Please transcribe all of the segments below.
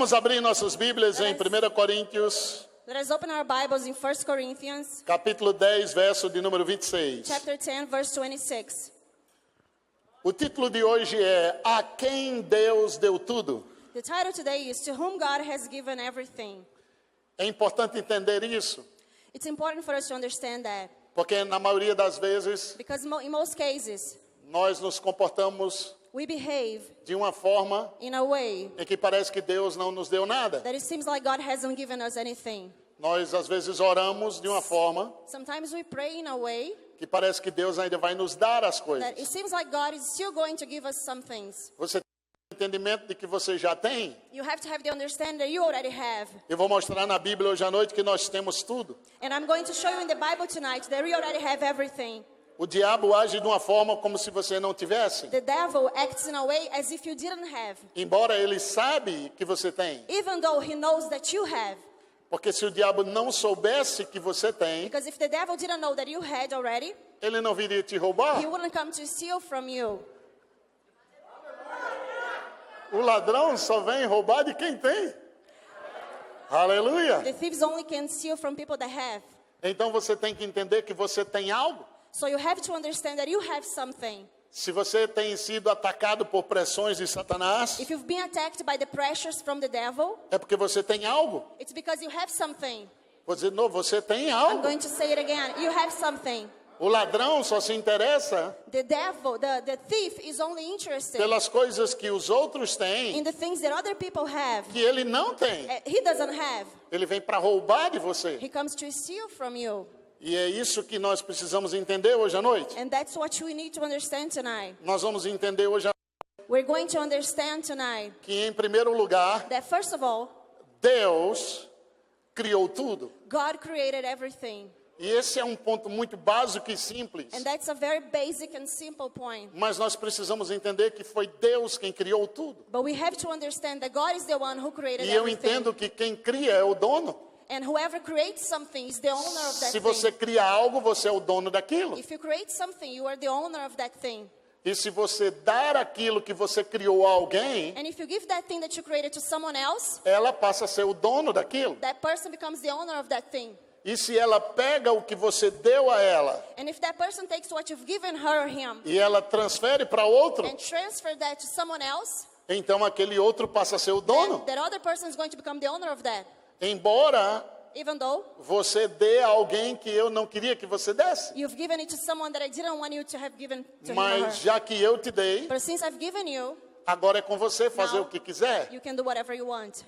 Vamos abrir nossas Bíblias em 1 Coríntios, Let us open our Bibles in 1 Corinthians, capítulo 10, verso de número 26. chapter 10, verse 26. O título de hoje é A Quem Deus Deu Tudo. The title today is To Whom God Has Given Everything. É importante entender isso, It's important for us to understand that, porque na maioria das vezes because in most cases, nós nos comportamos we behave de uma forma in a way em que parece que Deus não nos deu nada. that it seems like God hasn't given us anything. Nós às vezes oramos de uma forma Sometimes we pray in a way que parece que Deus ainda vai nos dar as that coisas. it seems like God is still going to give us some things. Você tem entendimento de que você já tem? You have to have the understanding that you already have. Eu vou mostrar na Bíblia hoje à noite que nós temos tudo. And I'm going to show you in the Bible tonight that we already have everything. O diabo age de uma forma como se você não tivesse. The devil acts in a way as if you didn't have, Embora ele sabe que você tem. even though he knows that you have. Porque se o diabo não soubesse que você tem, Because if the devil didn't know that you had already, ele não viria te roubar. he wouldn't come to steal from you. O ladrão só vem roubar de quem tem. Aleluia. The thieves only can steal from people that have. Então você tem que entender que você tem algo. So you have to understand that you have something. Se você tem sido atacado por pressões de Satanás, If you've been attacked by the pressures from the devil, é porque você tem algo. it's because you have something. Vou dizer, não, você tem I'm algo. going to say it again. You have something. O ladrão só se interessa The devil, the thief is only interested pelas coisas que os outros in têm the things that other people have. que ele não tem. He doesn't have. Ele vem para roubar de você. He comes to steal from you. E é isso que nós precisamos entender hoje à noite. And that's what we need to understand tonight. Nós vamos entender hoje We're going to understand tonight que, em primeiro lugar, that first of all, Deus criou tudo. God created everything. E esse é um ponto muito básico e simples. And that's a very basic and simple point. Mas nós precisamos entender que foi Deus quem criou tudo. But we have to understand that God is the one who created E eu everything. entendo que quem cria é o dono. And whoever creates something is the owner of that Se você thing. cria algo, você é o dono daquilo. If you create something, you are the owner of that thing. E se você dar aquilo que você criou a alguém, And if you give that thing that you created to someone else, ela passa a ser o dono daquilo. that person becomes the owner of that thing. E se ela pega o que você deu a ela And if that person takes what you've given her or him e ela transfere para outro, and transfer that to someone else, então aquele outro passa a ser o dono. then that other person is going to become the owner of that. Embora Even though você dê a alguém que eu não queria que você desse. you've given it to someone that I didn't want you to have given to him or Mas her. já que eu te dei, But since I've given you, agora é com você fazer Now- o que quiser. you can do whatever you want.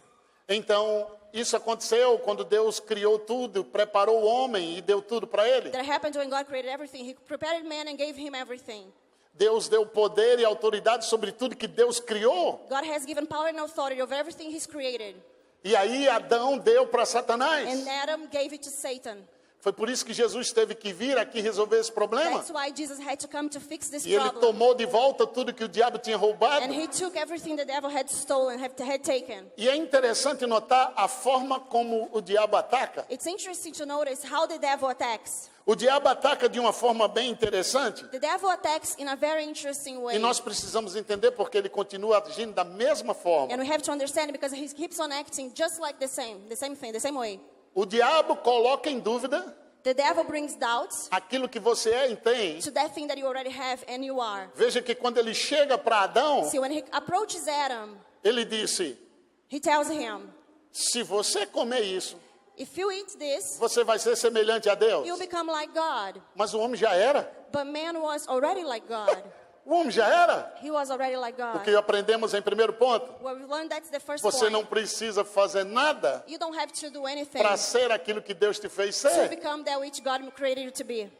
Então, isso aconteceu quando Deus criou tudo, preparou o homem e deu tudo para ele. That happened when God created everything. He prepared man and gave him everything. Deus deu poder e autoridade sobre tudo que Deus criou. God has given power and authority over everything He's created. E aí Adão deu para Satanás. And Adam gave it to Satan. Foi por isso que Jesus teve que vir aqui resolver esse problema. That's why Jesus had to come to fix this E ele problem. tomou de volta tudo que o diabo tinha roubado. And He took everything the devil had stolen, had taken. E é interessante notar a forma como o diabo ataca. It's interesting to notice how the devil attacks. O diabo ataca de uma forma bem interessante. The devil attacks in a very interesting way. E nós precisamos entender porque ele continua agindo da mesma forma. And we have to understand it because he keeps on acting just like the same thing, the same way. O diabo coloca em dúvida The devil brings doubts aquilo que você é e tem. to that thing that you already have and you are. Veja que quando ele chega para Adão, See, when he approaches Adam, ele disse: he tells him, se você comer isso, if you eat this, você vai ser semelhante a Deus. you'll become like God. Mas o homem já era. But man was already like God. O homem já era. He was already like O God. que aprendemos em primeiro ponto. Well, we learned that's the first Você point. não precisa fazer nada You don't have to do anything para ser aquilo que Deus te fez to ser. become that which God created you to be.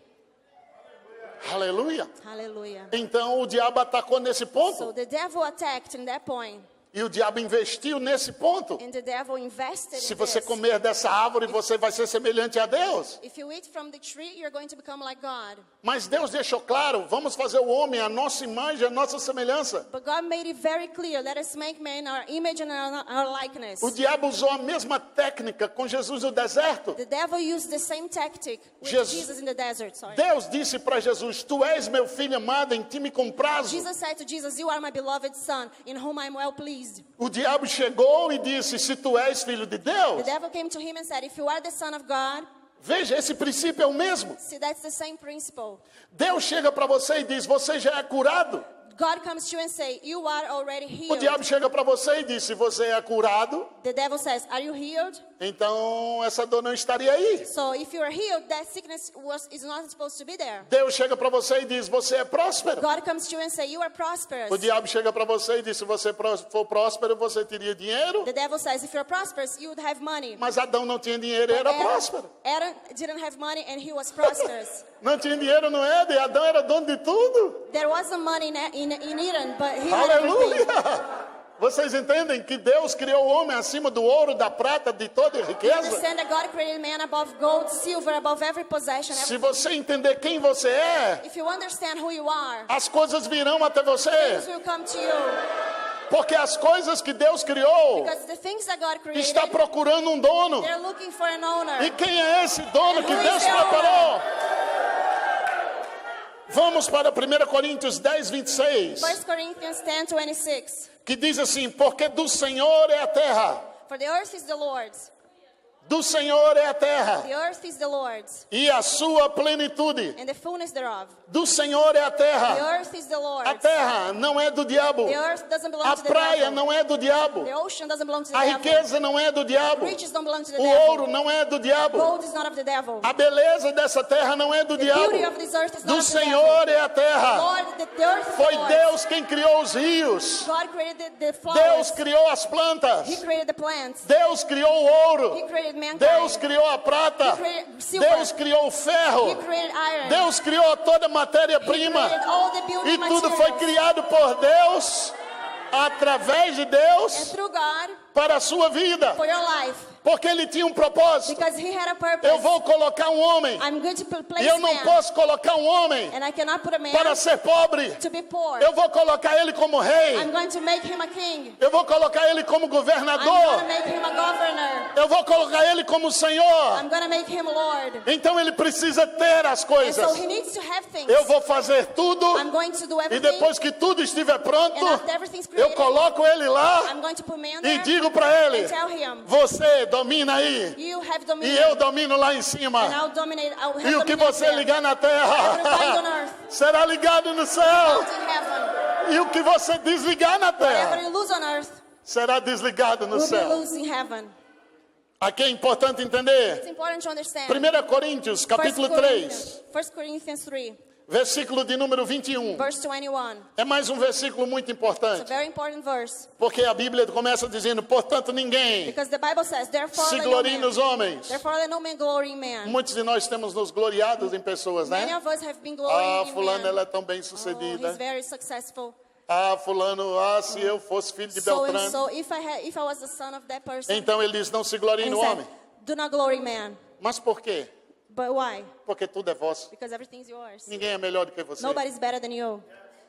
Aleluia. Hallelujah. Então o diabo atacou nesse So ponto. the devil attacked in that point. E o diabo investiu nesse ponto. And the devil invested Se in você this. comer dessa árvore, você vai ser semelhante a Deus. If you eat from the tree, you're going to become like God. Mas Deus deixou claro, vamos fazer o homem a nossa imagem, a nossa semelhança. But God made it very clear, let us make man our image and our likeness. O diabo usou a mesma técnica com Jesus no deserto. The devil used the same tactic with Jesus in the desert. Sorry. Deus disse para Jesus, tu és meu filho amado, em ti me comprazo. Jesus said to Jesus, you are my beloved son, in whom I am well pleased. pleased. O diabo chegou e disse, se tu és filho de The Deus. devil came to him and said, if you are the son of God, Veja, esse princípio é o mesmo. see, that's the same principle. Deus chega para você e diz, você já é curado. God comes to you and say, you are already O healed. diabo chega para você e diz, se você é curado, The devil says, are you healed? então essa dor não estaria aí. So if you are healed, that sickness is not supposed to be there. Deus chega para você e diz, você é próspero. God comes to you and say, you are prosperous. O diabo chega para você e diz, se você for próspero, você teria dinheiro. The devil says, if you're prosperous, you would have money. Mas Adão não tinha dinheiro e era próspero. Adam didn't have money and he was prosperous. Não tinha dinheiro no Éden, Adão era dono de tudo. There wasn't money in Eden, but he had everything. Aleluia! Vocês entendem que Deus criou o homem acima do ouro, da prata, de toda You riqueza? understand that God created man above gold, silver, above every possession. Se você entender quem você é, If you understand who you are, as coisas virão até você. things will come to you. Porque as coisas que Deus criou Because the things that God created, está procurando um dono. they're looking for an owner. E quem é esse dono que Who is Deus the preparou? Vamos para 1 Coríntios 10, 26. 1 Corinthians 10:26. Que diz assim, porque do Senhor é a terra. For the earth is the Lord's. Do Senhor é a terra. The earth is the Lord's, E a sua plenitude. and the fullness thereof. Do Senhor é a The terra. earth is the A Lord's. terra não é do diabo. The earth doesn't belong A to the praia devil. não é do diabo. The ocean doesn't belong to the A devil. riqueza não é do diabo. Riches don't belong to the O devil. ouro não é do diabo. Gold is not of the devil. A beleza dessa terra não é do The diabo. beauty of this earth is not Do of the devil. Senhor é a terra. Lord, the earth is Foi the Lord's. Deus quem criou os rios. God created the Deus flowers. criou as plantas. He created the plants. Deus criou o He ouro. created mankind. Deus criou a prata. He created silver. Deus criou o He ferro. created iron. Deus criou toda a He matéria-prima. created all the building E tudo materials. foi criado por Deus, através de And Deus, through God, para a sua vida. for your life. Porque Ele tinha um propósito. Because he had a purpose. Eu vou colocar um homem. I'm going to place E eu não man. posso colocar um homem And I cannot put a man para ser pobre. to be poor. Eu vou colocar ele como rei. I'm going to make him a king. Eu vou colocar ele como I'm going governador. to make him a governor. Eu vou colocar ele como Senhor. I'm going to make him Lord. Então ele precisa ter as And coisas. so he needs to have things. Eu vou fazer tudo. I'm going to do E everything. depois que tudo estiver pronto, And after everything's eu created, coloco ele lá I'm going to put man e there digo para ele: and tell him, você domina aí. you have E dominion. eu domino lá em And cima. I'll dominate. I'll have E o que dominion você there. ligar na Whatever you bind on terra earth, será ligado no céu. bound in heaven. E o que você desligar na Whatever terra you lose on earth será desligado no will be céu. loose in heaven. Aqui é importante entender. It's important to understand. 1 Coríntios, capítulo 3, 1 Corinthians 3, versículo de número 21. verse 21. É mais um versículo muito It's a importante. very important verse. Porque a Bíblia começa dizendo, portanto, ninguém Because the Bible says, therefore se let no glorie man, nos homens. therefore let no man glory in man. Muitos de nós temos nos gloriados em pessoas, Many né? of us have been Ah, glorying in fulano, man. ela é tão bem Oh, sucedida. he's very successful. Ah, fulano, se eu fosse filho de So and Beltrano. so, if I was the son of that person, Então ele diz, não se glorie and he no said, homem. do not glory in man. Mas por quê? But why? Porque tudo é vosso. Because everything's yours. Ninguém é melhor do que você. Nobody's better than you.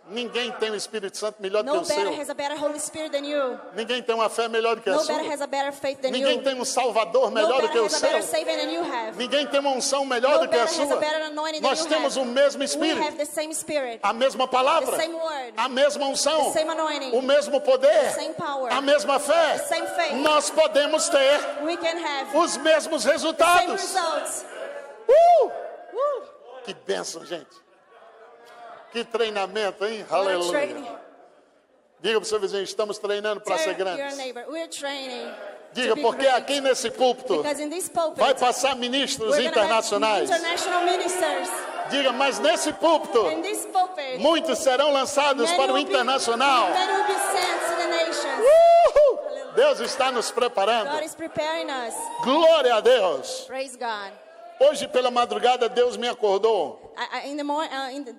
Ninguém tem o Espírito Santo melhor do que No o better seu. has a better Holy Spirit than you. Ninguém tem uma fé melhor do que a No sua. better has a better faith than Ninguém you. tem um Salvador No melhor do que better o has a seu. better Savior than you have. Ninguém tem uma unção melhor No do que a better has sua. a better anointing than Nós you temos have. o mesmo We Espírito, have the same Spirit, a mesma the palavra, same word, a mesma unção, the same anointing, o mesmo poder, the same power, a mesma fé. the same faith. Nós podemos ter We can have os mesmos same resultados. results. Que bênção, gente. Que treinamento, hein? We're Aleluia. training. Diga para o seu vizinho, estamos treinando para ser Tell your grandes. neighbor, we're training. Diga, to be porque great. aqui nesse púlpito Because in this pulpit, vai passar ministros we're gonna have internacionais. international ministers. Diga, mas nesse púlpito, In this pulpit, muitos serão lançados many para o will be- internacional. many will be sent to the nations. Deus está nos preparando. God is preparing us. Glória a Deus. Praise God. Hoje pela madrugada Deus me acordou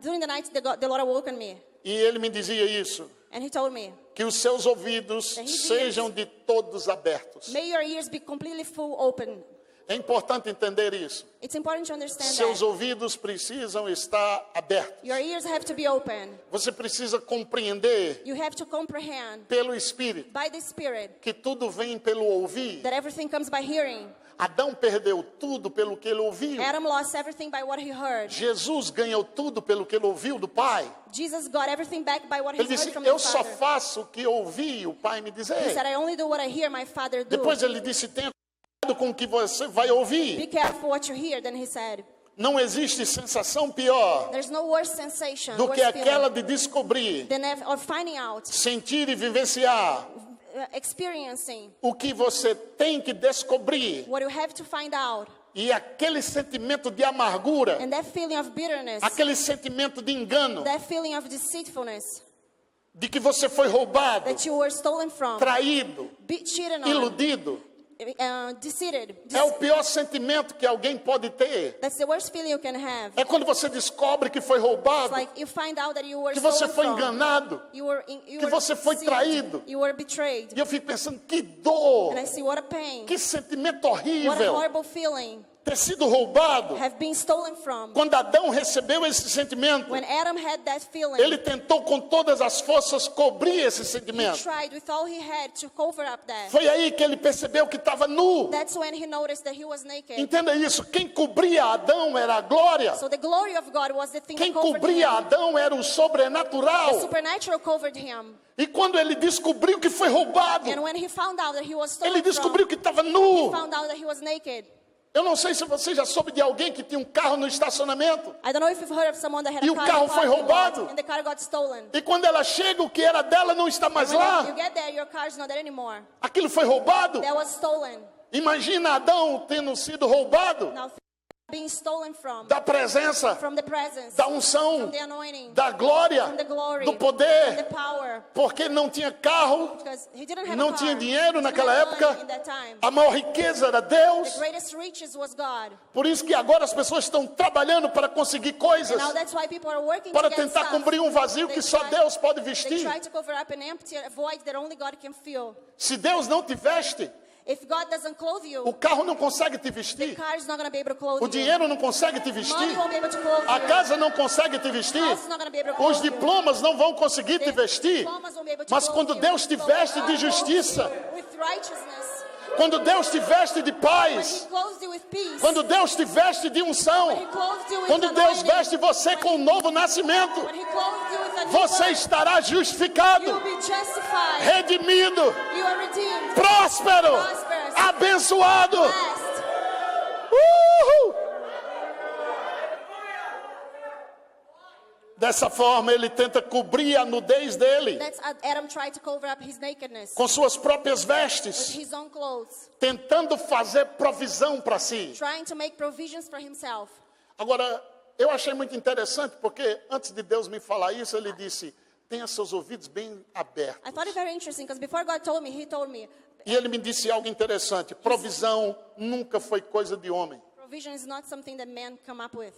During the night, the Lord awoke me, e Ele me dizia isso, and He told me, que os seus ouvidos That His sejam de todos abertos. "May your ears be completely full open." É importante entender isso. It's important to understand Seus that ouvidos precisam estar abertos. your ears have to be open. Você precisa compreender You have to comprehend pelo Espírito by the Spirit que tudo vem pelo ouvir. that everything comes by hearing. Adão perdeu tudo pelo que ele ouviu. Adam lost everything by what he heard. Jesus ganhou tudo pelo que ele ouviu do Pai. Jesus got everything back by what he Ele heard disse, from eu the só Father. faço o que ouvi o Pai me He dizer. said, I only do what I hear my Father do. Depois ele disse, tenha cuidado com o que você vai Be ouvir. careful what you hear. Then he said, Não existe sensação pior there's no worse sensation, do que worse aquela feeling de descobrir, of finding out, sentir e vivenciar experiencing o que você tem que descobrir. what you have to find out. E aquele sentimento de amargura, And that feeling of bitterness, aquele sentimento de engano, that feeling of deceitfulness, de que você foi roubado, that you were stolen from, traído, cheated on, iludido, deceived. é o pior sentimento que alguém pode ter. That's the worst feeling you can have. É quando você descobre que foi It's roubado, like you find out that you were que você stolen foi from. enganado. You were que você foi deceived. traído. You were betrayed. E eu fico pensando, que dor, And I see what a pain. que sentimento What a horrível horrible feeling. ter sido roubado. Have been stolen from. Quando Adão recebeu esse sentimento, When Adam had that feeling, ele tentou com todas as forças cobrir esse he sentimento. tried with all he had to cover up that. Foi aí que ele percebeu que estava nu. That's when he noticed that he was naked. Entenda isso, quem cobria Adão era a glória. So the glory of God was the thing Quem that covered cobria him. Adão era o The sobrenatural. supernatural covered him. E quando ele descobriu que foi roubado, And when he found out that he was stolen ele descobriu from, que estava he nu. found out that he was naked. Eu não sei se você já soube de alguém que tinha um carro no estacionamento. I don't know if you've heard of someone that had E a o car carro in the foi parking lot, roubado. and the car got stolen. E quando ela chega, o que era dela não está mais When you lá. get there, your car is not there anymore. Aquilo foi roubado. That was stolen. Imagina Adão tendo sido roubado Now being stolen from da presença, the presence, da unção, from the anointing, da glória, from the glory, do from the poder. power. Porque ele não tinha carro, Because he didn't have não a car. tinha dinheiro He naquela didn't have money época. in that time. A maior riqueza era The Deus. greatest riches was God. Por isso que agora as pessoas estão trabalhando para conseguir coisas, And now that's why people are working para to get tentar stuff. cobrir um vazio que só Deus pode They vestir. try to cover up an empty void that only God can fill. Se Deus não te veste, If God doesn't clothe o you, carro não consegue te the vestir, car is not going to be able to clothe o you. dinheiro não consegue te Money vestir, won't be able to clothe a you. casa não consegue te vestir, House is not going to be able to os clothe you. diplomas não vão conseguir te The vestir. diplomas won't be able to Mas clothe quando you. Deus te But veste when de God clothes justiça, you with righteousness, quando Deus te veste de when paz, He clothes you with peace, quando Deus te veste de when He unção, clothes you with quando Deus anointing, veste você com um novo nascimento, when He clothes you with a new você birth, estará justificado, you will be justified. redimido, You are redeemed, próspero, prosperous, abençoado. blessed. Uhul! Dessa forma, ele tenta cobrir a nudez dele That's Adam tried to cover up his nakedness com suas próprias with vestes, his own clothes, tentando fazer provisão para si. trying to make provisions for himself. Agora, eu achei muito interessante, porque antes de Deus me falar isso, ele disse, tenha seus ouvidos bem abertos. I thought it very interesting because before God told me, He told me, E ele me disse algo interessante, provisão nunca foi coisa de homem. provision is not something that men come up with.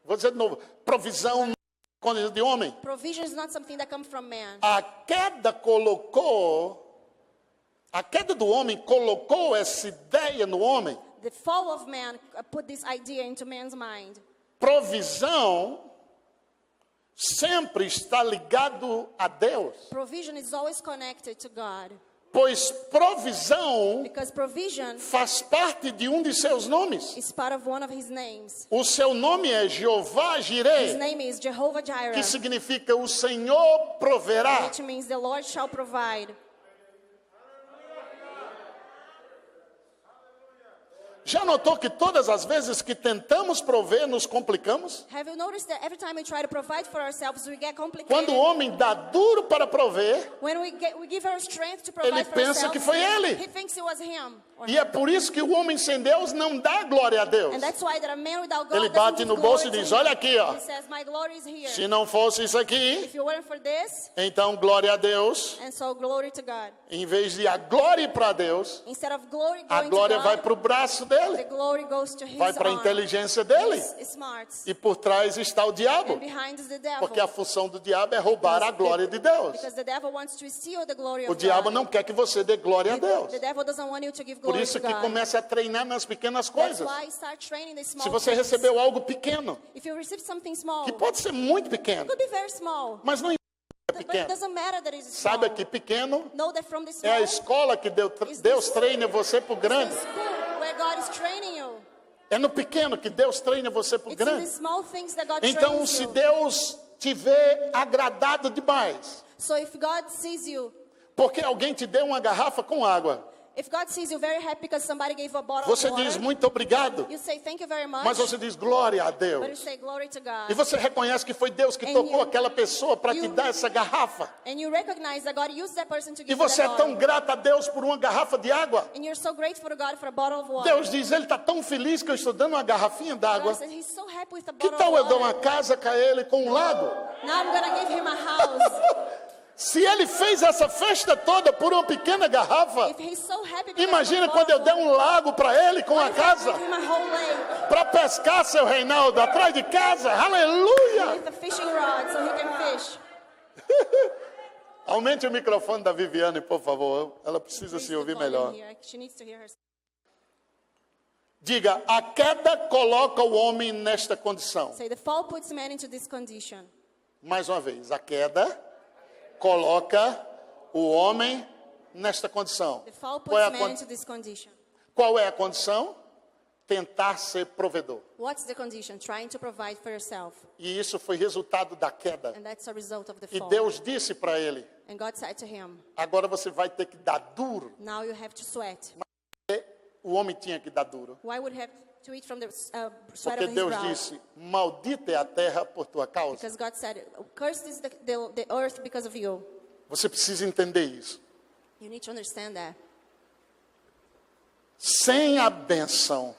Vou dizer de novo, provisão nunca foi coisa de homem. Provision is not something that comes from man. A queda do homem colocou essa ideia no homem. The fall of man put this idea into man's mind. Provisão sempre está ligado a Deus, Provision is always connected to God pois provisão because provision faz parte de um de seus nomes. is part of one of His names. O seu nome é Jeová His Jireh, name is Jehovah Jireh, que significa o Senhor proverá. which means the Lord shall provide. Já notou que todas as vezes que tentamos prover, nos complicamos? Have you noticed that every time we try to provide for ourselves, we get complicated? Quando o homem dá duro para prover, When we give our strength to ele provide for pensa ourselves, que foi ele. he thinks it was him. Or E é por isso que o homem sem Deus não dá glória a Deus. And that's why that a man without God Ele doesn't bate give no bolso e glory to diz, him. olha aqui, ó. He says, my glory is here. Se não fosse isso aqui, If you weren't for this, então glória a Deus. and so glory to God. Em vez de a glória ir para Deus, Instead of glory a going glória to vai God, para o braço the dele, glory goes to his vai para a arm. inteligência dele. His smarts. E por trás está o diabo, And behind is the devil. porque a função do diabo é roubar a glória de Deus. Because the devil wants to steal the glory O of diabo God. não quer que você dê glória a Deus. The devil doesn't want you to give Por glory isso to que God. comece a treinar nas pequenas That's coisas. why start training the small Se você things. recebeu algo pequeno, If you receive something small, que it pode ser muito pequeno, could be very small. mas não importa, é But it pequeno. doesn't matter that it's Saiba small. que pequeno Know that from the é small, a escola que Deus treina você para o it's grande. the school where God is training you. É no pequeno que Deus treina você para o It's in the grande. small things that God Então, trains se you. Deus te vê agradado demais, So if God sees you, porque alguém te deu uma garrafa com água, if God sees you very happy because somebody gave you a bottle você of water, diz muito obrigado, you say thank you very much, mas você diz glória a but you Deus. say glory to God. E você reconhece que foi Deus que And tocou you- aquela pessoa para te you- dar essa garrafa. And you recognize that God used that person to E give you você that é tão bottle. grato a Deus por uma garrafa de água. And you're so grateful to God for a bottle of water. Deus diz, ele está tão feliz que eu estou dando uma garrafinha God d'água. said he's so happy with the Que bottle tal eu of dar uma water. casa para ele com um lago? Now I'm going to give him a house. Se ele fez essa festa toda por uma pequena garrafa, If he's so happy because imagina of the quando eu bottle der of um lago para ele com water, a what if I casa give him a whole lake para pescar, seu Reinaldo, atrás de casa. Aleluia! with a fishing rod so he can fish? Aumente o microfone da Viviane, por favor. Ela precisa Raise se the ouvir volume melhor. here. She needs to hear herself. Diga, a queda coloca o homem nesta condição. Say the fall puts man into this condition. Mais uma vez, a queda coloca o homem nesta condição. The fall Qual é puts a, man con- into this condition. qual é a condição? Tentar ser provedor. What's the condition? Trying to provide for yourself. E isso foi resultado da queda. And that's a result of the E fall. Deus disse para ele, And God said to him, agora você vai ter que dar duro. now you have to sweat. O homem tinha que dar duro. Why would he have to eat from the sweat Porque of his Deus brow? disse, maldita é a terra por tua causa. Because God said, cursed is the earth because of you. Você precisa entender isso. You need to understand that. Sem a bênção,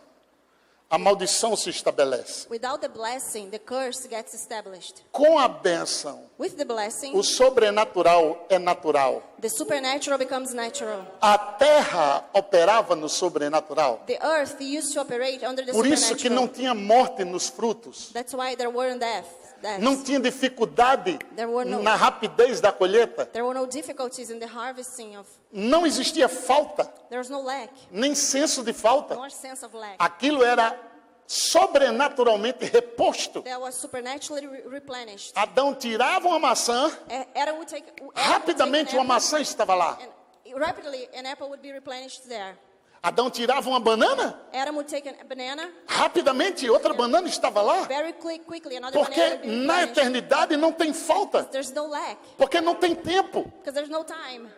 a maldição se estabelece. Without the blessing, the curse gets established. Com a bênção, With the blessing, o sobrenatural é natural. the supernatural becomes natural. A terra operava no sobrenatural. The earth used to operate under the Por isso que não supernatural. tinha morte nos frutos. That's why there weren't deaths. Não tinha dificuldade There were no- na rapidez da colheita. There were no difficulties in the harvesting of. Não existia falta, There was no lack, nem senso de falta. nor sense of lack. Aquilo era sobrenaturalmente reposto. That was supernaturally replenished. Adão tirava uma maçã, Adam would take, rapidamente uma maçã estava lá. and rapidly an apple would be replenished there. Adão tirava uma banana, Adam would take a banana, rapidamente outra banana estava lá. very quickly another Porque banana would be na replenished. eternidade não tem falta. There's no lack, Porque não tem tempo. because there's no time.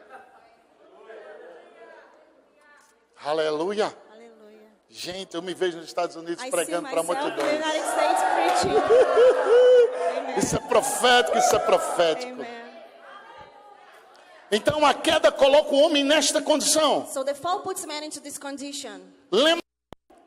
Aleluia. Hallelujah. Gente, eu me vejo nos Estados Unidos I see pregando para myself in the multidões. United States preaching. Isso é profético, isso é profético. Amen. Então a queda coloca o homem nesta condição. So the fall puts man into this condition. Lembra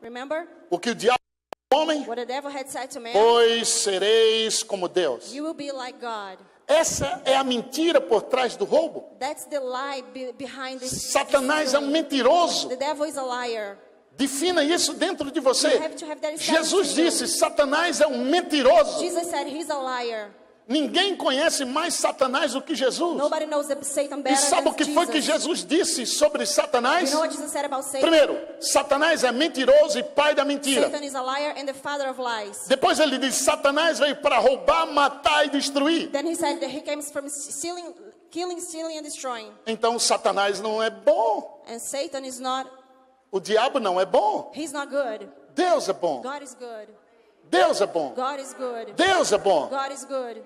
Remember o que o diabo disse ao homem? what the devil had said to man? Pois sereis como Deus. You will be like God. Essa é a mentira por trás do roubo. That's the lie behind this. Satanás é um mentiroso. The devil is a liar. Defina isso dentro de você. You have to have that Jesus established in you. disse, Satanás é um mentiroso. Jesus said he's a liar. Ninguém conhece mais Satanás do que Jesus. Nobody knows Satan E better sabe than o que foi que Jesus. Jesus disse sobre Satanás? You know what Jesus said about Satan? Primeiro, Satanás é mentiroso e pai da mentira. Satan is a liar and the father of lies. Depois ele diz, Satanás veio para roubar, matar e destruir. Then he said that he came from stealing, killing, stealing, and destroying. Então Satanás não é bom. And Satan is not, O diabo não é bom. he's not good. Deus é bom. God is good. Deus é bom. God is good. Deus é bom. God is good.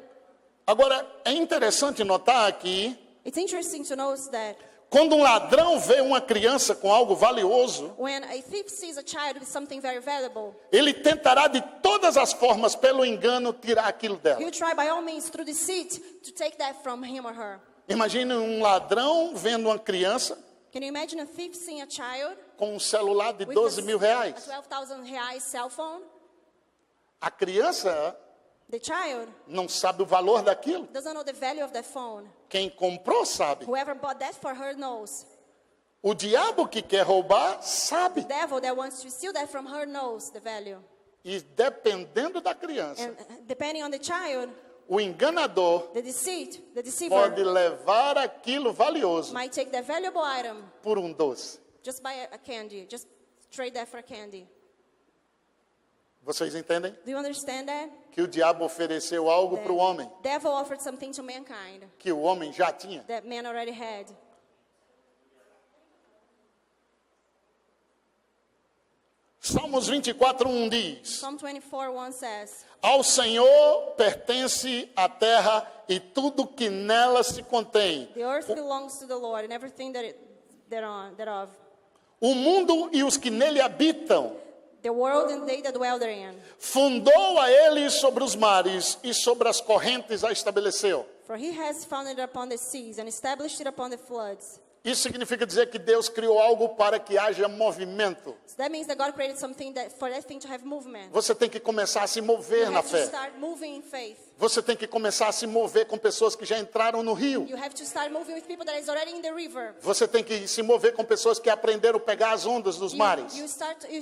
Agora, é interessante notar aqui, It's interesting to notice that quando um ladrão vê uma criança com algo valioso, when a thief sees a child with something very valuable, ele tentará de todas as formas, pelo engano, tirar aquilo dela. he'll try by all means through deceit to take that from him or her. Imagine um ladrão vendo uma criança Can you imagine a thief seeing a child com um celular de with 12 mil a reais. 12,000 reais cell phone? A criança The child não sabe o valor daquilo. doesn't know the value of that phone. Quem comprou sabe. Whoever bought that for her knows. O diabo que quer roubar The sabe. devil that wants to steal that from her knows the value. E dependendo da criança, And depending on the child, o enganador the deceiver pode levar aquilo valioso might take that valuable item, por um doce. just buy a candy, just trade that for a candy. Vocês entendem? Do you understand that? Que o diabo ofereceu algo para o homem Devil offered something to mankind que o homem já tinha. that man already had. Salmos 24:1 diz: Psalm 24:1 says, Ao Senhor pertence a terra e tudo que nela se contém, the earth belongs to the Lord and everything thereof. o mundo e os que nele habitam. The world and they that dwell therein. Fundou a ele sobre os mares e sobre as correntes a estabeleceu. For he has founded it upon the seas and established it upon the floods. Isso significa dizer que Deus criou algo para que haja movimento. So that means that God created something for that thing to have movement. Você tem que começar a se mover You na have to fé. start moving in faith. Você tem que começar a se mover com pessoas que já entraram no rio. You have to start moving with people that is already in the river. Você tem que se mover com pessoas que aprenderam a pegar as ondas dos mares. You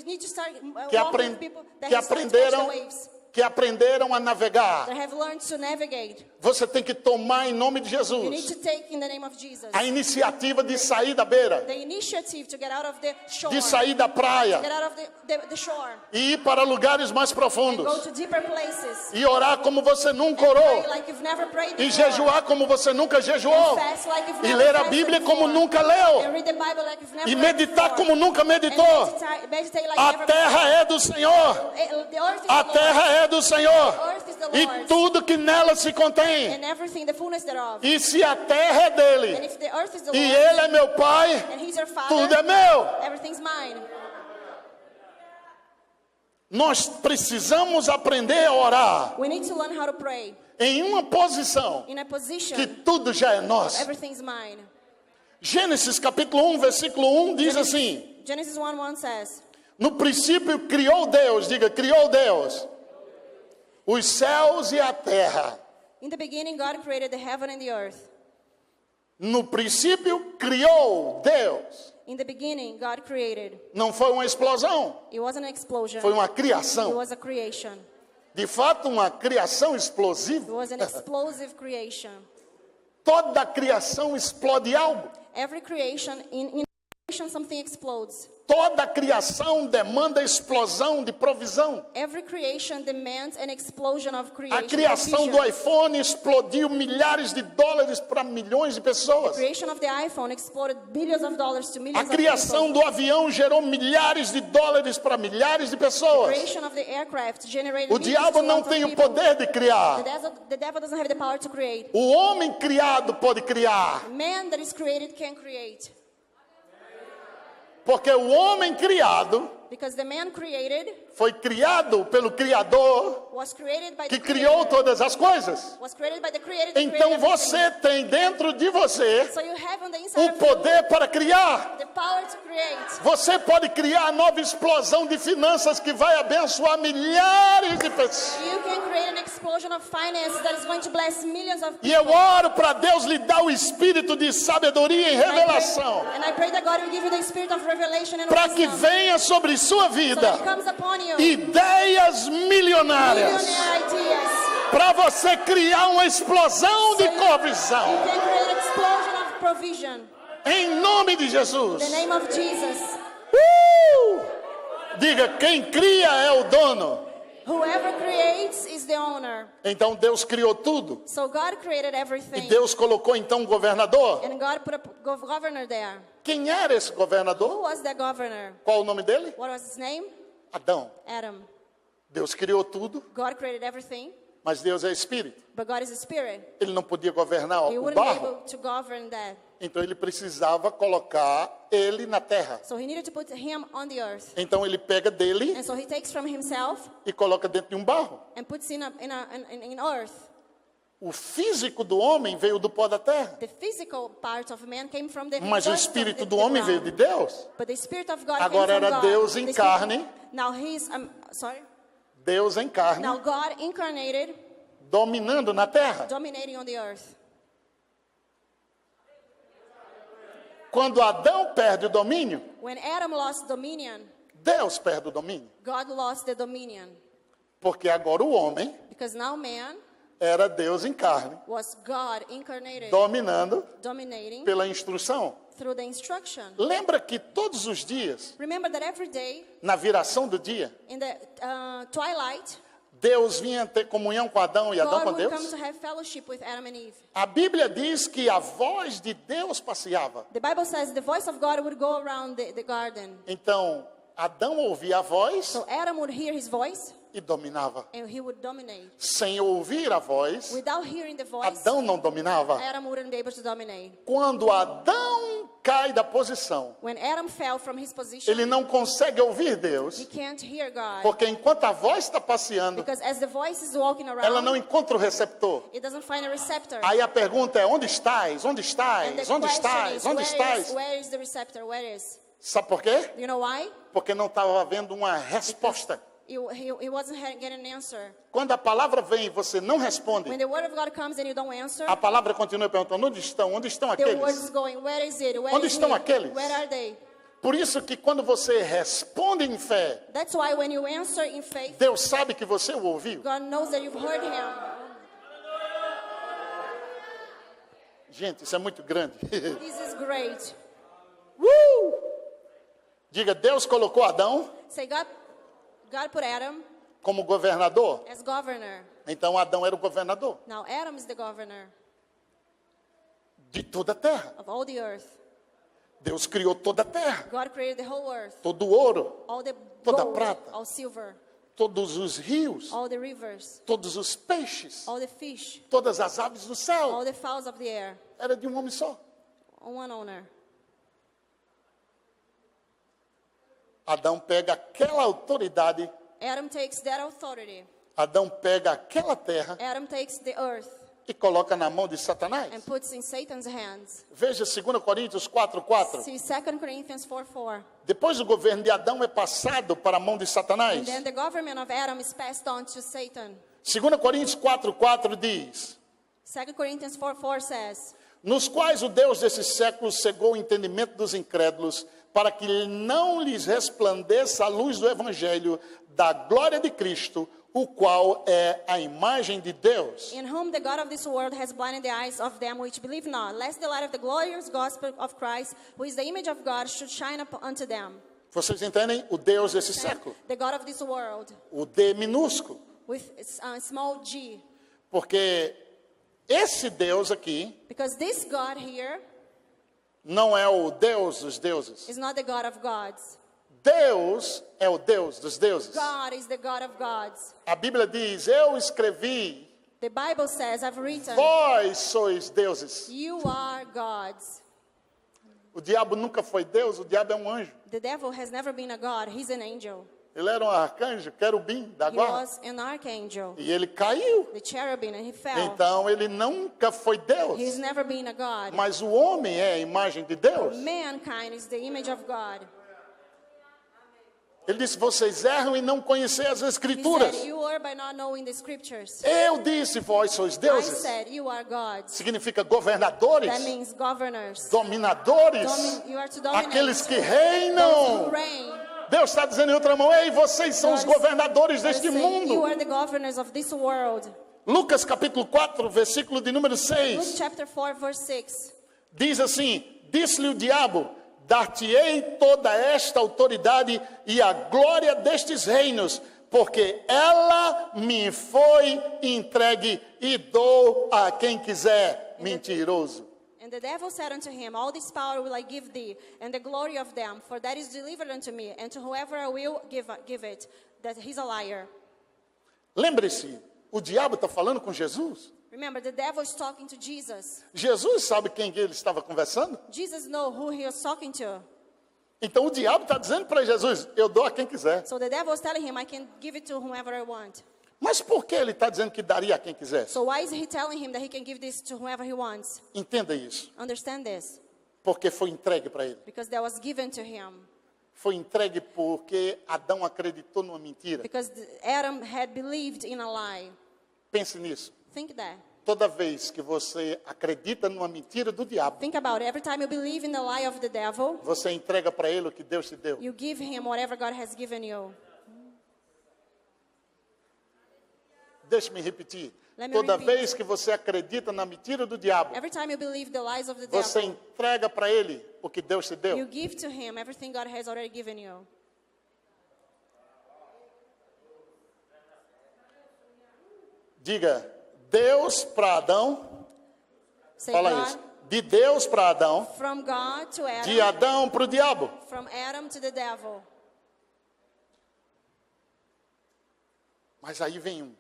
need to start Que, walking with people that have started to catch the waves. que aprenderam a navegar. That have learned to navigate. Você tem que tomar em nome de You need Jesus to take in the name of Jesus. a iniciativa de sair da beira, The initiative to get out of the shore. de sair da praia Get out of the shore. e ir para lugares mais And profundos go to deeper places. e orar como você nunca orou Pray like you've never prayed e before. jejuar como você nunca jejuou Fast like you've e never ler a fasted Bíblia before. como nunca leu And read the Bible like you've never e read meditar before. como nunca And meditou. meditate like A never terra é do Senhor, before. The earth is a the Lord. terra é do Senhor The earth is the e Lord's. tudo que nela se contém. And everything, the fullness thereof. E se a terra é And dele if the earth is the e Lord's, ele é meu pai, and he's your father, tudo é meu. everything's mine. Nós precisamos aprender a orar We need to learn how to pray em uma posição in a position que tudo já é nosso. everything's mine. Gênesis capítulo 1, versículo 1 diz assim: Genesis 1:1 says, No princípio criou Deus, diga, criou Deus, os céus e a terra. in the beginning God created the heaven and the earth. No princípio criou Deus. In the beginning God created. Não foi uma explosão, It wasn't an explosion. foi uma It criação. was a creation. De fato, uma criação It explosiva. was an explosive creation. Toda criação explode algo. Every creation, in creation something explodes. Toda criação demanda explosão de provisão. Every creation demands an explosion of creation. A criação do provision. iPhone explodiu milhares de dólares para milhões de pessoas. Creation of the iPhone exploded billions of dollars to A millions of criação people. do avião gerou milhares de dólares para milhares de pessoas. Creation of the aircraft generated O millions diabo to não lots of tem o people. poder de criar. The devil doesn't have the power to create. O homem criado pode criar. Man that is created can create. Porque o homem criado Because the man created foi criado pelo Criador was created by que the criou creator. todas as coisas. Was created by the creator. that Então created everything. você tem dentro de você So you have on the inside o of you poder para criar. the power to create. Você pode criar a nova explosão de finanças que vai abençoar milhares de pessoas. You can create an explosion of finance that is going to bless millions of people. E eu oro para Deus lhe dar o espírito de sabedoria e revelação, And I pray that God will give you the spirit of revelation and para que wisdom. venha sobre sua So that vida it comes upon you. ideias milionárias, Millionaire ideas. para você criar uma explosão de You provisão. can create an explosion of provision. Em nome de In Jesus. the name of Jesus. Diga, quem cria é o dono. Whoever creates is the owner. Então Deus criou tudo. So God created E everything. Deus colocou então um governador. And God put a governor there. Quem era esse governador? Who was that governor? Qual o nome dele? What was his name? Adão. Adam. Deus criou tudo, God created everything, mas Deus é espírito. but God is a spirit. Ele não podia governar He o wouldn't be barro. able to govern that. Então ele precisava colocar ele na terra. So he needed to put him on the earth. Então ele pega dele And so he takes from himself e coloca dentro de um barro. and puts in earth. O físico do homem veio do pó da terra, The physical part of man came from the mas o dust of espírito the do homem veio ground. de Deus. But the spirit of God Agora came from era God. Deus The em spirit- carne. Now he's Deus em carne, now God incarnated, dominando na terra. dominating on the earth. Quando Adão perde o domínio, When Adam lost dominion, Deus perde o domínio. God lost the dominion. Porque agora o homem Because now man era Deus em carne, was God incarnated, dominando dominating pela instrução. through the instruction. Lembra que todos os dias, Remember that every day na viração do dia, in the twilight, Deus vinha ter comunhão com Adão e Adão God com would come Deus? to have fellowship with Adam and Eve. A Bíblia diz que a voz de Deus passeava. The Bible says the voice of God would go around the garden. Então, Adão ouvia a voz So Adam would hear his voice e dominava. and he would dominate. Sem ouvir a voz, Without hearing the voice, Adão não dominava. Adam wouldn't be able to dominate. Quando Adão cai da posição, When Adam fell from his position, ele não consegue ouvir he Deus, can't hear God. porque enquanto a voz está passeando, Because as the voice is walking ela não around, encontra o receptor. it doesn't find a receptor. Aí a pergunta é: onde estás? Onde And the estás? Onde question estás? is, Onde estás? where is the receptor? Where is? Sabe por quê? Do you know why? Porque não estava havendo uma resposta. He wasn't getting an answer. Quando a palavra vem e você não responde, When the word of God comes and you don't answer, a palavra continua perguntando: onde estão? Onde estão the word aqueles? is going, where is it? Where Onde is estão he? aqueles? Where are they? Por isso que quando você responde em fé, That's why when you answer in faith, Deus sabe que você o ouviu. God knows that you've heard him. Gente, isso é muito grande. This is great. Diga: Deus colocou Adão Say, God put Adam como governador. as governor. Então Adão era o governador Now Adam is the governor de toda a terra. of all the earth. Deus criou toda a terra, God created the whole earth. todo o ouro, All the Toda gold, prata. all silver, todos os rios, all the rivers, todos os peixes, all the fish, todas as aves do céu. all the fowls of the air. Era de um homem só. One owner. Adão pega aquela autoridade, Adam takes that authority. Adão pega aquela terra Adam takes the earth e coloca na mão de Satanás. and puts in Satan's hands. Veja 2 Coríntios 4:4. See 2 Corinthians 4:4. Depois o governo de Adão é passado para a mão de Satanás. And then the government of Adam is passed on to Satan. 2 Coríntios 4:4 diz: 2 Corinthians 4:4 says, nos quais o Deus desse século cegou o entendimento dos incrédulos, para que não lhes resplandeça a luz do evangelho da glória de Cristo, o qual é a imagem de Deus. in whom the God of this world has blinded the eyes of them which believe not, lest the light of the glorious gospel of Christ, who is the image of God, should shine unto them. Vocês entendem? O Deus desse século. The God of this world, O D minúsculo. with small g. Porque esse Deus aqui Because this God here não é o Deus dos deuses. is not the God of gods. Deus é o Deus dos deuses. God is the God of gods. A Bíblia diz: eu escrevi, The Bible says, I've written, vós sois deuses. you are gods. O diabo nunca foi Deus, o diabo é um anjo. The devil has never been a God. He's an angel. Ele era um arcanjo, querubim da He guarda. was an archangel, E ele caiu. the cherubim, and he fell. Então ele nunca foi Deus. He's never been a God. Mas o homem é a imagem de Deus. Mankind is the image of God. Ele disse: vocês erram e não conhecem as He escrituras. said, you are by not knowing the scriptures. Eu disse: vós sois I deuses. said, you are gods. Significa governadores, That means governors. dominadores, You are to dominate. aqueles que Those who reinam. reign. Deus está dizendo em outra mão: ei, vocês são os God is- governadores God is deste saying, you mundo. are the governors of this world. Lucas capítulo 4, versículo de número Luke 6. chapter 4, verse 6. Diz assim: disse-lhe o diabo: dar-te-ei toda esta autoridade e a glória destes reinos, porque ela me foi entregue e dou a quem quiser. Mentiroso. And the devil said unto him, all this power will I give thee, and the glory of them, for that is delivered unto me, and to whoever I will give it, that he's a liar. Lembre-se, o diabo está falando com Jesus. Remember, the devil is talking to Jesus. Jesus sabe quem que ele estava conversando. Jesus knows who he was talking to. Então o diabo está dizendo para Jesus: eu dou a quem quiser. So the devil is telling him, I can give it to whomever I want. Mas por que ele está dizendo que daria a quem quisesse? So why is he telling him that he can give this to whoever he wants? Entenda isso. Understand this. Porque foi entregue para ele. Because that was given to him. Foi entregue porque Adão acreditou numa mentira. Because Adam had believed in a lie. Pense nisso. Think that. Toda vez que você acredita numa mentira do diabo, Think about it. Every time you believe in the lie of the devil, você entrega para ele o que Deus te deu. you give him whatever God has given you. Deixe-me repetir. Let me Toda repeat. vez que você acredita na mentira do diabo, Every time you believe the lies of the você devil, entrega para ele o que Deus te you deu. give to him everything God has already given you. Diga, Deus para Adão, Say fala God, isso. De Deus para Adão, from God to de Adam, Adão para o diabo. from Adam to the devil. Mas aí vem um.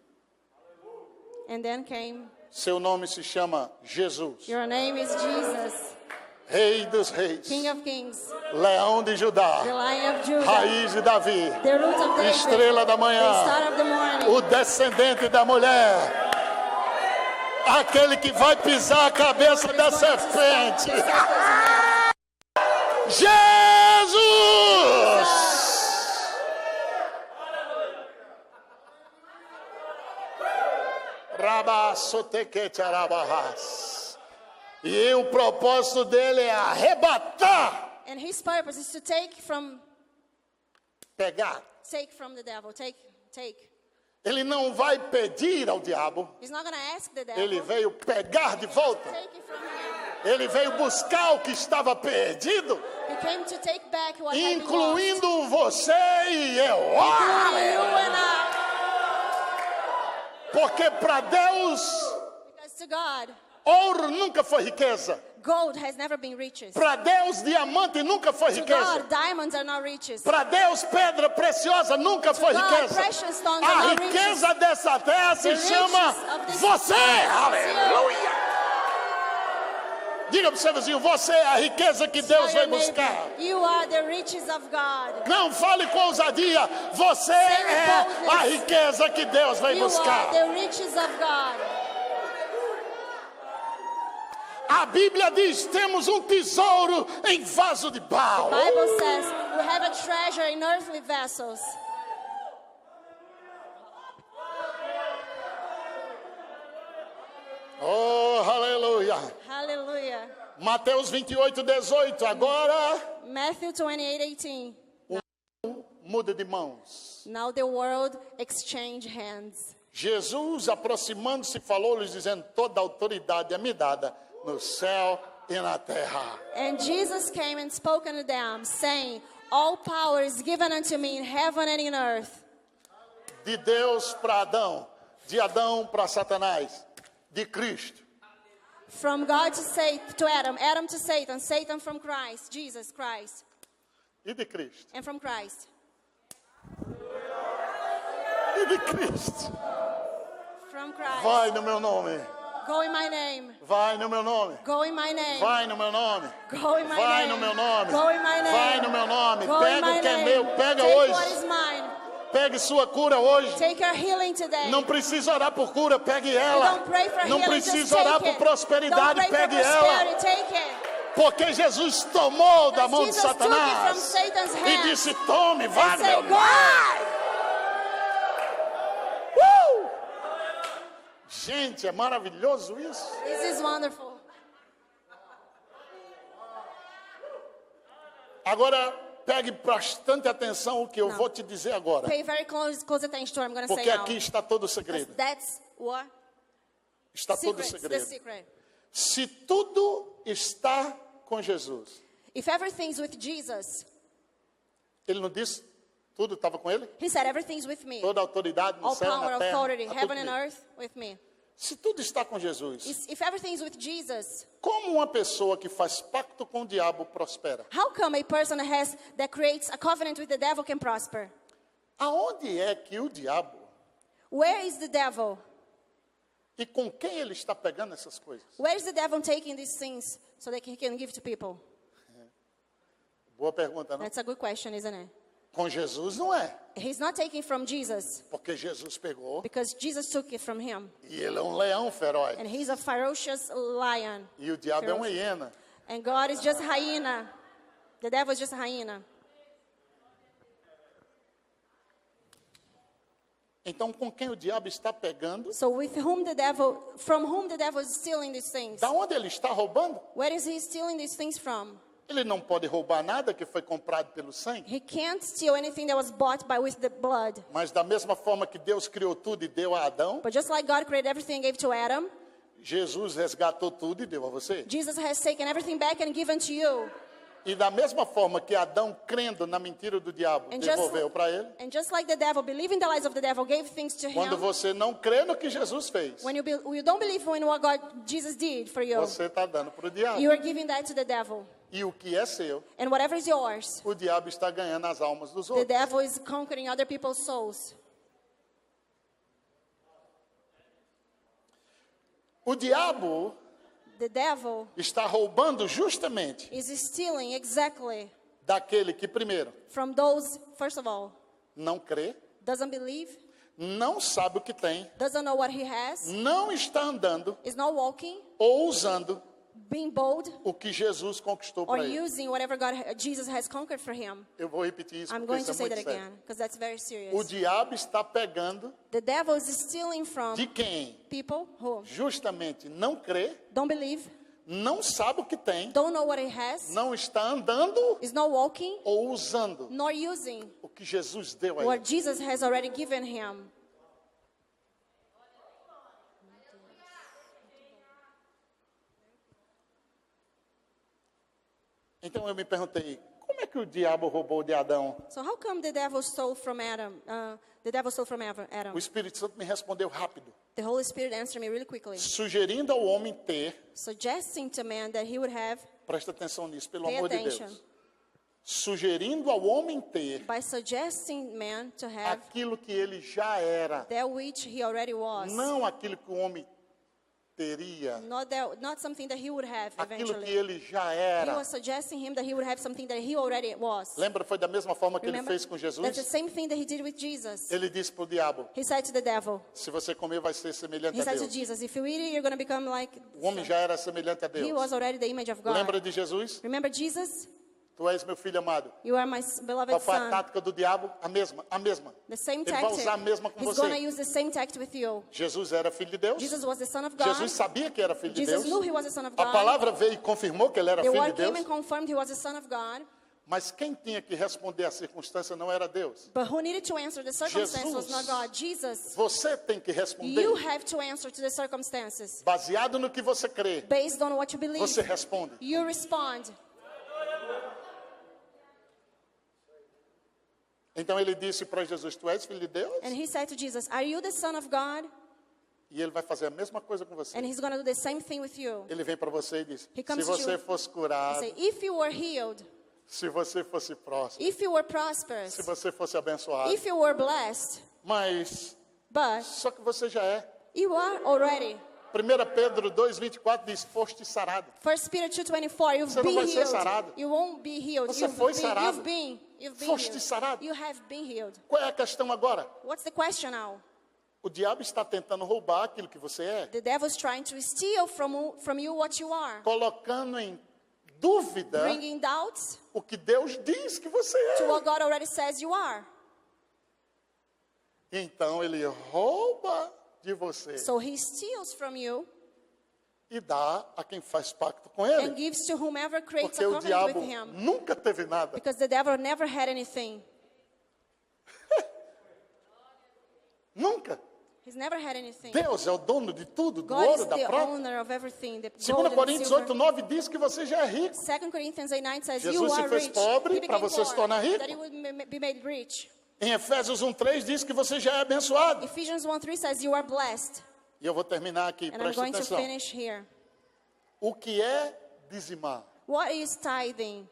And then came, Seu nome se chama Jesus, your name is Jesus, Rei dos Reis, King of Kings, Leão de Judá, the Lion of Judah, Raiz de Davi, the root of David, Estrela da the manhã, star of the morning, o descendente da mulher, aquele que vai pisar a cabeça da serpente. Jesus! Rabasotequetarabahas. E o propósito dele é arrebatar, And his purpose is to take from pegar. the devil, take. Ele não vai pedir ao diabo, He's not going to ask the devil. ele veio pegar de volta. Take it from him. Ele veio buscar o que estava perdido, He came to take back what had been lost. incluindo você e eu. You and I. Porque para Deus, Because to God, ouro nunca foi riqueza. gold has never been riches. Para Deus, diamante nunca foi To riqueza. God, diamonds are not riches. Para Deus, pedra preciosa nunca foi God, riqueza. precious stones A are not riqueza dessa terra se The chama riches of this você. earth is Aleluia. Diga para o seu vizinho, você é a riqueza que Tell Deus your vai buscar. neighbor, you are the riches of God. Não fale com ousadia. Você Say é boldness. a riqueza que Deus vai You buscar. are the riches of God. A Bíblia diz: temos um tesouro em vaso de barro. The Bible says we have a treasure in earthly vessels. Oh, aleluia. Hallelujah. Mateus 28:18. Agora Matthew 28:18. muda de mãos. Now the world exchange hands. Jesus, aproximando-se, falou-lhes, dizendo: toda autoridade é me dada no céu e na terra. And Jesus came and spoke unto them, saying, all power is given unto me in heaven and in earth. De Deus para Adão, de Adão para Satanás, de Cristo. From God to Adam, Adam to Satan, Satan from Christ, Jesus Christ, E de Cristo. and from Christ. E de Cristo. From Christ. Vai no meu nome. Go in my name. Vai no meu nome. Go in my name. Vai no meu nome. Go in my Vai name. no meu nome. Go in my name. Vai no meu nome. Go in Pega my o que é name. meu. Pega Take hoje. what is mine. Pegue sua cura hoje. Take your healing today. Não precisa orar por cura, pegue You ela. don't pray for Não healing, just precisa take orar por it. prosperidade, Don't pray pegue for ela. prosperity, take it. Porque Jesus tomou da mão de Jesus took it from Satanás Satan's e hand. disse: tome, vá, And say, meu go. nome. Gente, é maravilhoso isso. This is wonderful. Agora, pegue bastante atenção o que eu vou te dizer agora. Pay very close attention to what I'm going to say Porque now. aqui está todo o segredo. That's what Está todo o secret, the segredo. secret. Se tudo está com Jesus, If everything's with Jesus, ele não disse tudo estava com ele? he said everything's with me. Toda a autoridade no All céu, power, na terra, authority, está tudo heaven and comigo. earth with me. Se tudo está com Jesus, If everything's with Jesus, como uma pessoa que faz pacto com o diabo prospera? how come a person that creates a covenant with the devil can prosper? Aonde é que o diabo Where is the devil? e com quem ele está pegando essas coisas? Where is the devil taking these things so that he can give to people? Boa pergunta, não? That's a good question, isn't it? Com Jesus não é, He's not taking from Jesus porque Jesus pegou because Jesus took it from him. e ele é um leão feroz. And he's a ferocious lion. E o diabo é uma hiena. And God is just a hyena. The devil is just a hyena. Então, com quem o diabo está pegando? So from whom the devil is stealing these things? Da onde ele está roubando? Where is he stealing these things from? Ele não pode roubar nada que foi comprado pelo sangue. He can't steal anything that was bought with the blood. Mas da mesma forma que Deus criou tudo e deu a Adão, But just like God created everything and gave to Adam, Jesus resgatou tudo e deu a você. Jesus has taken everything back and given to you. E da mesma forma que Adão, crendo na mentira do diabo, devolveu para ele, And just like the devil, believing the lies of the devil, gave things to quando him. você não crê no que Jesus fez, When you don't believe in what Jesus did for you, você está dando para o diabo. you are giving that to the devil. E o que é seu, And whatever is yours, o diabo está ganhando as almas dos the outros. devil is conquering other people's souls. O diabo The devil está roubando justamente is stealing exactly daquele que, primeiro, from those, first of all, não crê, doesn't believe, não sabe o que tem, doesn't know what he has, não está andando is not walking, ou usando being bold, o que Jesus conquistou or para ele. using whatever Jesus has conquered for him. Eu vou repetir isso I'm porque going isso to é say muito that sério. again, because that's very O serious. diabo está pegando The devil is stealing from de quem people who justamente não crê, don't believe, não sabe o que tem, don't know what he has, não está andando is not walking, ou usando nor using o que Jesus deu a what ele. Jesus has already given him. Então eu me perguntei, como é que o diabo roubou de Adão? So how come the devil stole from Adam? The devil stole from Adam. O Espírito Santo me respondeu rápido, The Holy Spirit answered me really quickly, sugerindo ao homem ter, suggesting to man that he would have, presta atenção nisso, pelo pay amor de attention, Deus, sugerindo ao homem ter by suggesting man to have aquilo que ele já era, that which he already was, não aquilo que o homem teria, not something that he would have aquilo que eventually. ele já He era. was suggesting him that he would have something that he already was. Lembra, foi da mesma forma que ele Remember? fez com That's the Jesus? same thing that he did with Jesus. Ele disse para o diabo, He said to the devil, se você comer vai ser semelhante he a said to Deus. Jesus, if you eat it, you're going to become like, O homem já era semelhante a he Deus. was already the image of God. Lembra de Jesus? Remember Jesus? Tu és meu filho amado. You are my beloved Qual foi a son. tática do diabo? A mesma. The same Ele vai tactic. usar a mesma com He's going to você. use the same tactic with you. Jesus era filho de Deus. Jesus was the son of God. Jesus sabia que era filho de Jesus Deus. knew he was the son of A God. palavra veio e confirmou que ele era The filho de word came Deus. and confirmed he was the son of God. Mas quem tinha que responder à circunstância não era Deus. But who needed to answer the circumstance was not Jesus. God. Jesus. Você tem que responder. You have to answer to the circumstances. Baseado no que você crê, Based on what you believe, você responde. you respond. Então ele disse para Jesus, tu és filho de Deus? And he said to Jesus, are you the son of God? E ele vai fazer a mesma coisa com você. And he's going to do the same thing with you. Ele vem para você e diz, He se comes to você you fosse and curado, say, if you were healed, se você fosse próspero, if you were prosperous, se você fosse abençoado. if you were blessed, Mas, but só que você já é. you are already. 1 Pedro 2,24 diz, foste sarado. 1 Peter 2:24, you've Você não been vai ser healed. sarado. You won't be healed. Você foi You've sarado. been Foste healed. sarado. You have been healed. Qual é a questão agora? What's the question now? O diabo está tentando roubar aquilo que você é, The devil's trying to steal from you what you are, colocando em dúvida bringing doubts o que Deus diz que você to é. what God already says you are. Então ele rouba de você So he steals from you e dá a quem faz pacto com and ele. gives to whomever creates Porque a o covenant diabo with him. nunca teve nada. Because the devil never had anything. Nunca. He's never had anything. Deus é o dono de tudo, do God is ouro, da the prata. owner of everything. The 2 gold and Coríntios silver. 8:9 diz que você já é rico. 2 Corinthians 8:9 says Jesus you se are fez rich. pobre He para became você se poor, tornar rico. that he would be made rich. Em Efésios 1:3 diz que você já é abençoado. Ephesians 1:3 says you are blessed. E eu vou terminar aqui, And I'm presta going to atenção. finish here. O que é dizimar? What is tithing?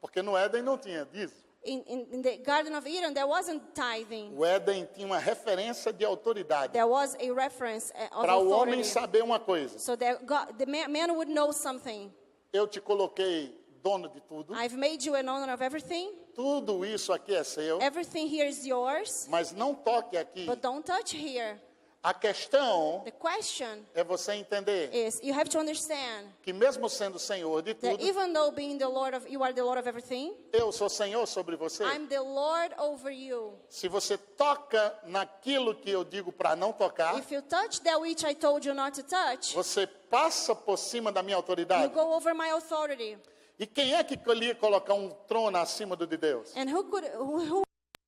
Porque no Éden não tinha dízimo. In the Garden of Eden, there wasn't tithing. O Éden tinha uma referência de autoridade. There was a reference of Para o homem authority. saber uma coisa. So that the man would know something. Eu te coloquei dono de tudo. I've made you an owner of everything. Tudo isso aqui é seu. Everything here is yours. Mas não toque aqui. But don't touch here. A questão The question é você entender is, you have to understand que mesmo sendo Senhor de that tudo, even though being the Lord of, you are the Lord of everything, eu sou Senhor sobre você. I'm the Lord over you. Se você toca naquilo que eu digo para não tocar, If you touch that which I told you not to touch, você passa por cima da minha you autoridade. go over my authority. E quem é que queria colocar um trono acima do de Deus? And who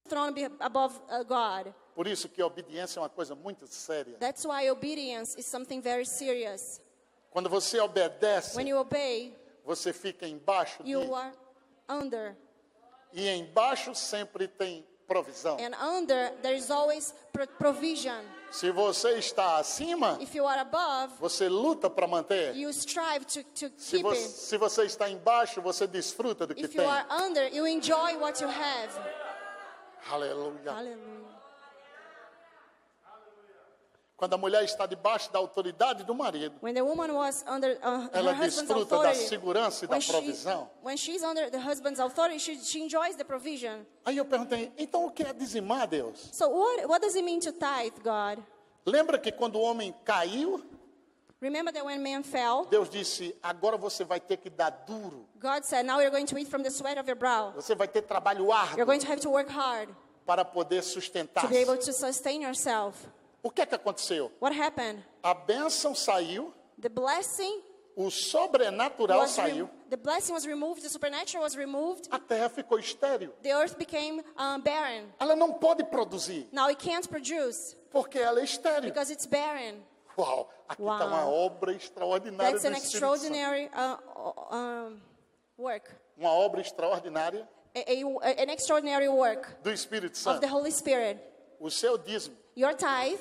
throne be above God? Por isso que a obediência é uma coisa muito séria. That's why obedience is something very serious. Quando você obedece, When you obey, você fica embaixo de... you are under. E embaixo sempre tem provisão. And under, there is always provision. Se você está acima, If you are above, você luta para manter. you strive to Se keep it. se você está embaixo, você desfruta do que If you tem. are under, you enjoy what you have. Aleluia. Hallelujah. Quando a mulher está debaixo da autoridade do marido, When the woman was under her ela husband's desfruta da authority, segurança e da provisão. when she's under the husband's authority, she enjoys the provision. Aí eu perguntei, então o que é dizimar, Deus? So what does it mean to tithe, God? Lembra que quando o homem caiu, Remember that when man fell, Deus disse, agora você vai ter que dar duro. God said, now you're going to eat from the sweat of your brow. Você vai ter trabalho You're árduo going to have to work hard para poder to sustentar. be able to sustain yourself. O que é que aconteceu? What happened? A bênção saiu, The blessing o sobrenatural saiu, the blessing was removed, the supernatural was removed, a terra ficou estéril. the earth became barren. Ela não pode produzir, Now it can't produce porque ela é estéril. because it's barren. Uau, aqui está Wow. uma obra extraordinária That's do an Espírito Santo. extraordinary work. Uma obra extraordinária An extraordinary work do Espírito of the Santo. Holy Spirit. O seu dízimo, Your tithe,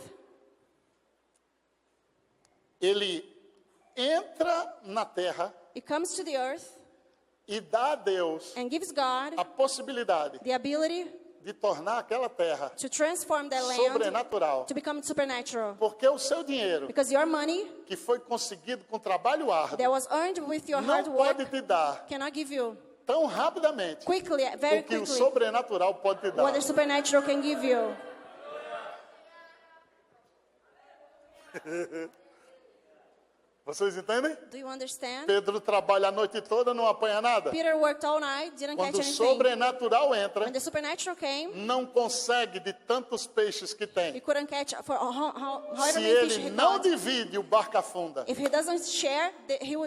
ele entra na terra it comes to the earth e dá a Deus and gives God a possibilidade the ability de tornar aquela terra to transform the land sobrenatural. to become supernatural. Porque o seu dinheiro, Because your money que foi conseguido com trabalho that árduo, was earned with your não hard work pode te dar cannot give you tão rapidamente quickly, very o que o quickly, sobrenatural pode te dar. what the supernatural can give you. Vocês entendem? Do you understand? Pedro trabalha a noite toda, não apanha nada. Peter worked all night, didn't Quando catch o anything. sobrenatural entra, When the supernatural came, não consegue de tantos peixes que he tem. couldn't catch for however Se many fish ele he não caught. divide, o barco afunda. If he doesn't share,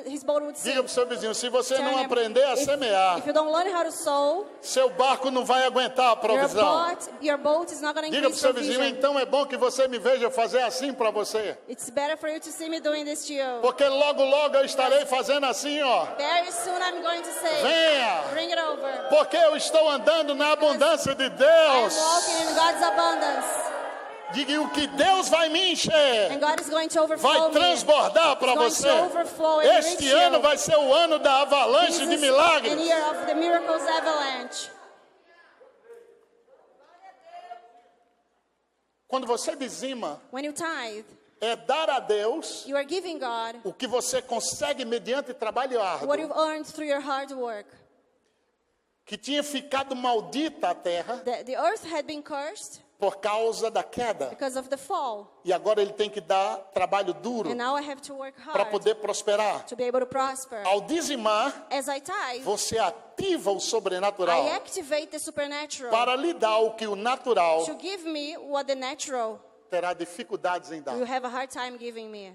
his boat would Diga sink. para o seu vizinho, se você não Turn him- aprender a semear, if you don't learn how to sow, seu barco não vai aguentar a provisão. your boat is not going to Diga para o increase seu vizinho, provision. então é bom que você me veja fazer assim para você. It's better for you to see me doing this to you. Porque logo, logo eu estarei fazendo assim, ó. Very soon I'm going to say, Venha. bring it over. Porque eu estou andando na abundância de I'm Deus. walking in God's abundance. Diga o que Deus vai me encher. And God is going to Vai overflow me. transbordar para It's going você. to overflow and Este reach ano you. vai ser o ano da avalanche This de is milagres. an year of the miracles avalanche. Quando você dizima, When you tithe, é dar a Deus you are giving God o que você consegue mediante trabalho what árduo. you've earned through your hard work. Que tinha ficado maldita a terra The earth had been cursed por causa da queda. because of the fall. E agora ele tem que dar trabalho duro And now I have to work para hard poder prosperar. to be able to prosper. Ao dizimar, As I tithe, você ativa o I sobrenatural activate the supernatural para lhe dar o que o natural to give me what the natural terá dificuldades em dar. will have a hard time giving me.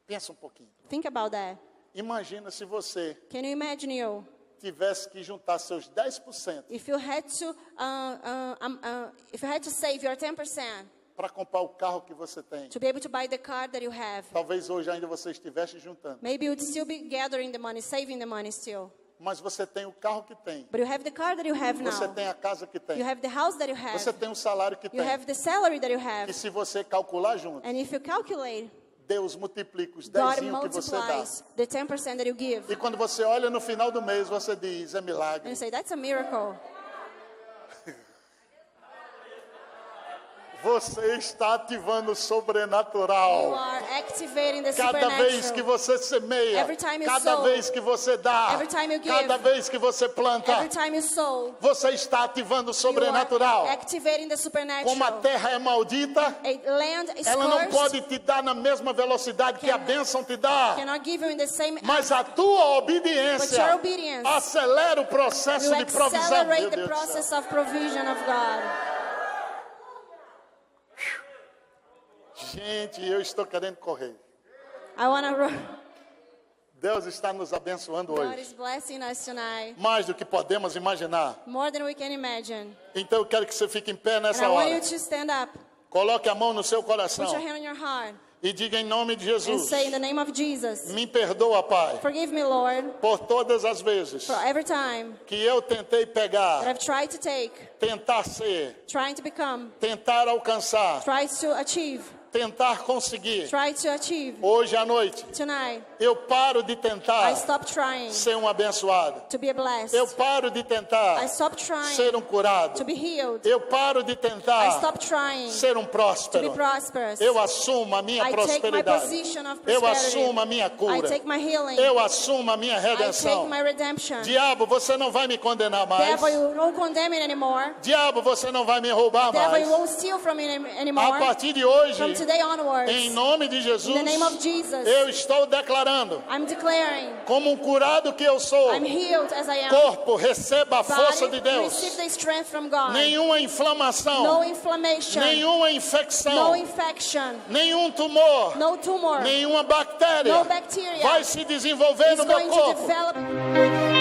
Pensa um pouquinho. Think about that. Imagina se você Can you imagine you tivesse que juntar seus 10% if you had to save your 10% para comprar o carro que você tem? to be able to buy the car that you have? Talvez hoje ainda você estivesse juntando. Maybe you'd still be gathering the money, saving the money still. Mas você tem o carro que tem. But you have the car that you have Você now. tem a casa que tem. You have the house that you Você have. tem o salário que You tem. have the salary that you E have. se você calcular junto, And if you calculate, Deus multiplica os God 10 que você dá. multiplies the 10% that you give. E quando você olha no final do mês, você diz, é And milagre. you say, that's a miracle. Você está ativando o You sobrenatural. are activating the Cada vez que supernatural. você semeia, Every time you cada sow, vez que você dá, every time you give, cada vez que você planta, Every time you sow, você está ativando o you sobrenatural. are activating the Como a supernatural. terra é maldita, A land is ela não cursed, pode te dar na mesma velocidade que a bênção te dá. cannot give you in the same Mas a tua But obediência your obedience acelera o processo will de provisão. Meu accelerate the Deus do céu. process of provision of God. Gente, eu estou querendo correr. I want to run. Deus está nos abençoando God hoje, is blessing us tonight mais do que podemos imaginar. more than we can imagine. Então eu quero que você fique em pé And nessa I want you hora. to stand up, Coloque a mão no seu put your coração hand on your heart, e diga em nome de and Jesus: say, in the name of Jesus, me perdoa, Pai, forgive me, Lord, por todas as vezes for every time que eu tentei that pegar, I've tried to take, tentar ser, trying to become, tentar alcançar, tried to achieve, tentar conseguir. tried to achieve. Hoje à noite, Tonight, eu paro de I tentar stop trying ser um abençoado. to be blessed. Eu paro de tentar I stop trying ser um curado. to be healed. Eu paro de I tentar stop trying ser um to be próspero. prosperous. Eu assumo a minha I take my prosperidade. position of Eu prosperity. assumo a minha I cura. take my healing. Eu assumo a minha I take redenção. my redemption. Diabo, você não vai me condenar mais. Devil, you won't condemn me anymore. Diabo, você não vai me roubar Devil, mais. you won't steal from me A anymore. partir de hoje, From today onwards, em nome de in Jesus, the name of Jesus, eu estou declarando, I'm declaring como um curado que eu sou, I'm healed as I am. corpo, receba a força de Body, Deus. receive the strength from God. Nenhuma No inflamação, inflammation, nenhuma no infecção, infection, nenhum tumor, no tumor, nenhuma bactéria no bacteria vai se desenvolver is no meu going to corpo. develop